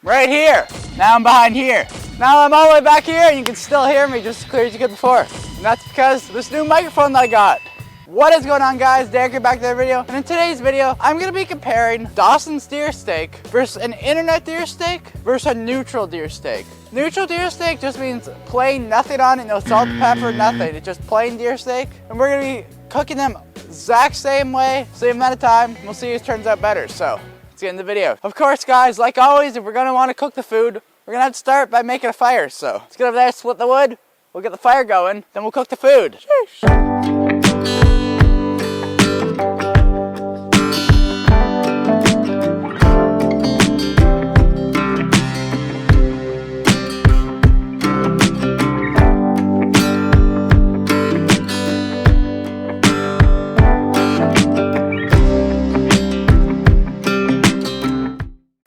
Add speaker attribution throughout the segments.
Speaker 1: Right here. Now I'm behind here. Now I'm all the way back here and you can still hear me just as clear as you could before. And that's because of this new microphone that I got. What is going on, guys? Derek here, back to the video. And in today's video, I'm gonna be comparing Dawson's deer steak versus an internet deer steak versus a neutral deer steak. Neutral deer steak just means plain, nothing on it, no salt, pepper, nothing. It's just plain deer steak. And we're gonna be cooking them exact same way, same amount of time. We'll see who turns out better. So let's get into the video. Of course, guys, like always, if we're gonna wanna cook the food, we're gonna have to start by making a fire. So let's get over there, split the wood, we'll get the fire going, then we'll cook the food. Sheesh.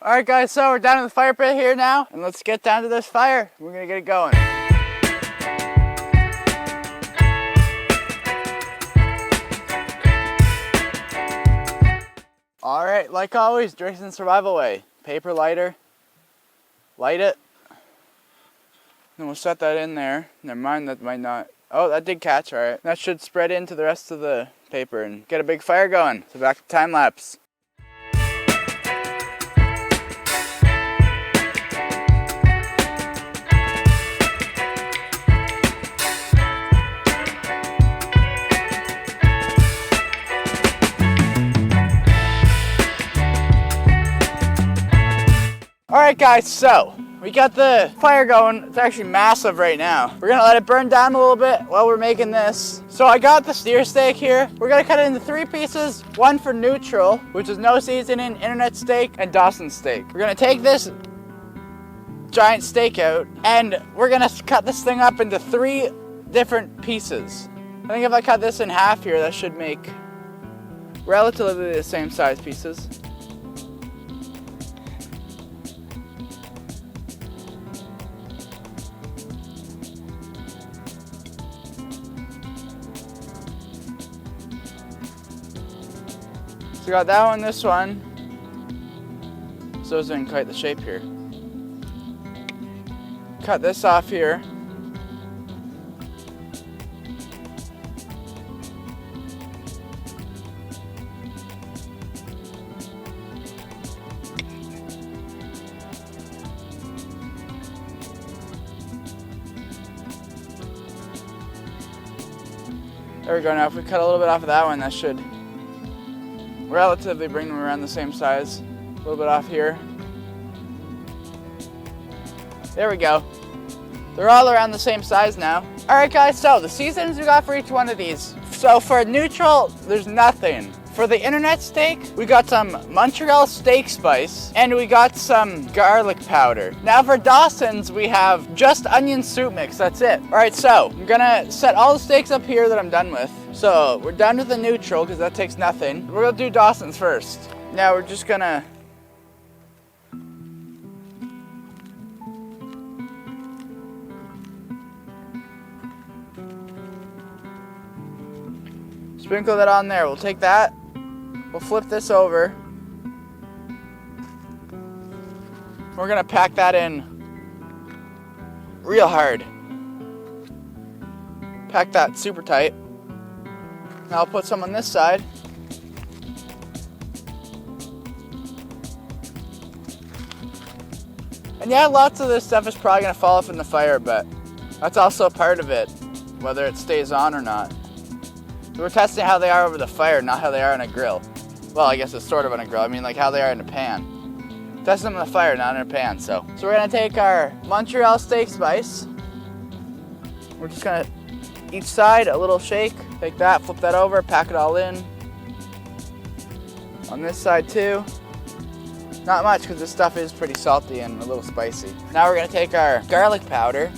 Speaker 1: Alright guys, so we're down in the fire pit here now, and let's get down to this fire. We're gonna get it going. Alright, like always, Dawson survival way. Paper lighter, light it, then we'll set that in there. Never mind, that might not. Oh, that did catch, alright. That should spread into the rest of the paper and get a big fire going. So back to time lapse. Alright guys, so we got the fire going. It's actually massive right now. We're gonna let it burn down a little bit while we're making this. So I got the steer steak here. We're gonna cut it into 3 pieces. One for neutral, which is no seasoning, internet steak, and Dawson steak. We're gonna take this giant steak out and we're gonna cut this thing up into 3 different pieces. I think if I cut this in half here, that should make relatively the same size pieces. So we got that one, this one. So those didn't quite the shape here. Cut this off here. There we go. Now if we cut a little bit off of that one, that should relatively bring them around the same size. A little bit off here. There we go. They're all around the same size now. Alright guys, so the seasonings we got for each one of these. So for neutral, there's nothing. For the internet steak, we got some Montreal steak spice and we got some garlic powder. Now for Dawson's, we have just onion soup mix, that's it. Alright, so I'm gonna set all the steaks up here that I'm done with. So we're done with the neutral because that takes nothing. We're gonna do Dawson's first. Now we're just gonna sprinkle that on there. We'll take that. We'll flip this over. We're gonna pack that in real hard. Pack that super tight. Now I'll put some on this side. And yeah, lots of this stuff is probably gonna fall off in the fire, but that's also part of it, whether it stays on or not. We're testing how they are over the fire, not how they are on a grill. Well, I guess it's sort of on a grill. I mean, like how they are in a pan. Testing them in the fire, not in a pan. So we're gonna take our Montreal steak spice. We're just gonna each side a little shake. Take that, flip that over, pack it all in. On this side too. Not much because this stuff is pretty salty and a little spicy. Now we're gonna take our garlic powder.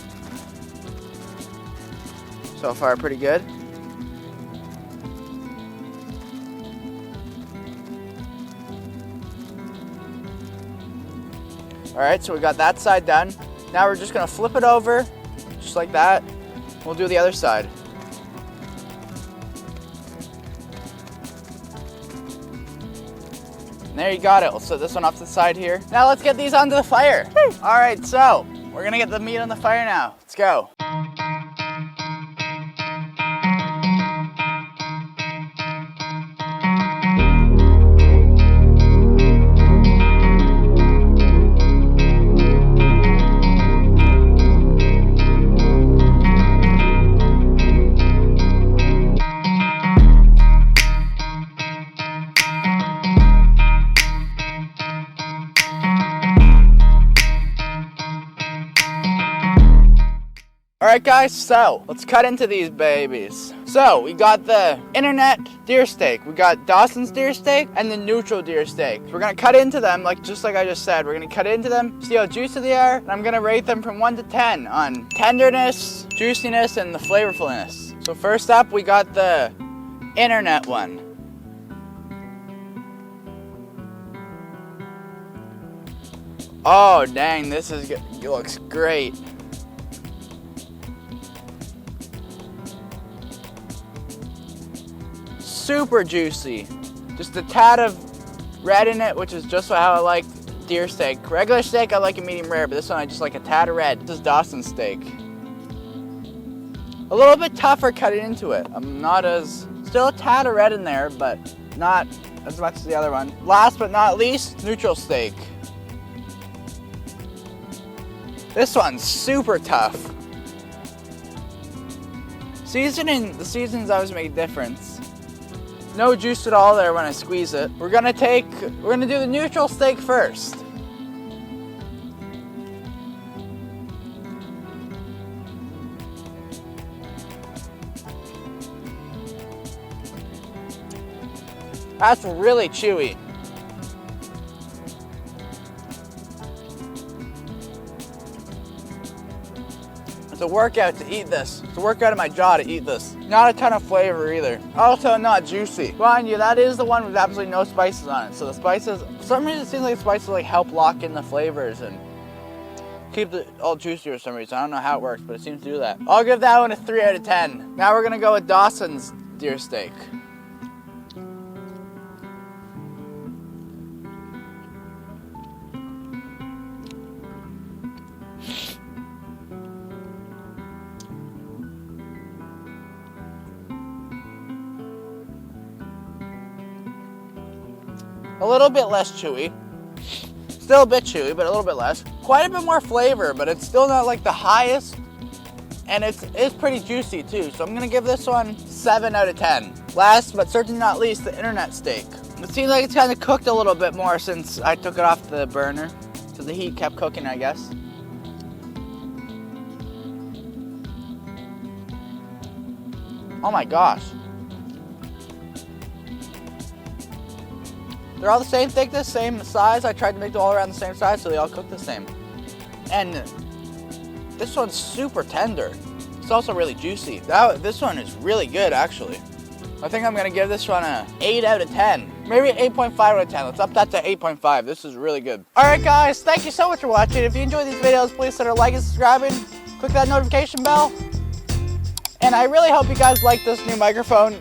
Speaker 1: So far, pretty good. All right, so we got that side done. Now we're just gonna flip it over, just like that. We'll do the other side. And there you got it. We'll set this one off to the side here. Now let's get these onto the fire. All right, so we're gonna get the meat on the fire now. Let's go. Alright guys, so let's cut into these babies. So we got the internet deer steak, we got Dawson's deer steak, and the neutral deer steak. So we're gonna cut into them just like I just said. We're gonna cut into them, see how juicy they are, and I'm gonna rate them from 1 to 10 on tenderness, juiciness, and the flavorfulness. So first up, we got the internet one. Oh dang, this looks great. Super juicy. Just a tad of red in it, which is just how I like deer steak. Regular steak, I like a medium rare, but this one I just like a tad of red. This is Dawson steak. A little bit tougher cutting into it. Still a tad of red in there, but not as much as the other one. Last but not least, neutral steak. This one's super tough. The seasonings always make a difference. No juice at all there when I squeeze it. We're gonna do the neutral steak first. That's really chewy. It's a workout to eat this. It's a workout in my jaw to eat this. Not a ton of flavor either. Also not juicy. Mind you, that is the one with absolutely no spices on it. So the spices, for some reason it seems like the spices help lock in the flavors and keep it all juicy for some reason. I don't know how it works, but it seems to do that. I'll give that one a 3 out of 10. Now we're gonna go with Dawson's deer steak. A little bit less chewy. Still a bit chewy, but a little bit less. Quite a bit more flavor, but it's still not like the highest. And it's pretty juicy too. So I'm gonna give this one 7 out of 10. Last, but certainly not least, the internet steak. It seems like it's kind of cooked a little bit more since I took it off the burner. So the heat kept cooking, I guess. Oh my gosh. They're all the same thickness, same size. I tried to make them all around the same size so they all cook the same. And this one's super tender. It's also really juicy. This one is really good actually. I think I'm gonna give this one a 8 out of 10. Maybe 8.5 out of 10. Let's up that to 8.5. This is really good. Alright guys, thank you so much for watching. If you enjoyed these videos, please consider liking and subscribing. Click that notification bell. And I really hope you guys like this new microphone.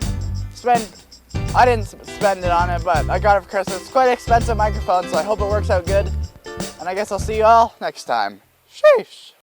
Speaker 1: I didn't spend it on it, but I got it for Christmas. It's quite an expensive microphone, so I hope it works out good. And I guess I'll see you all next time. Sheesh.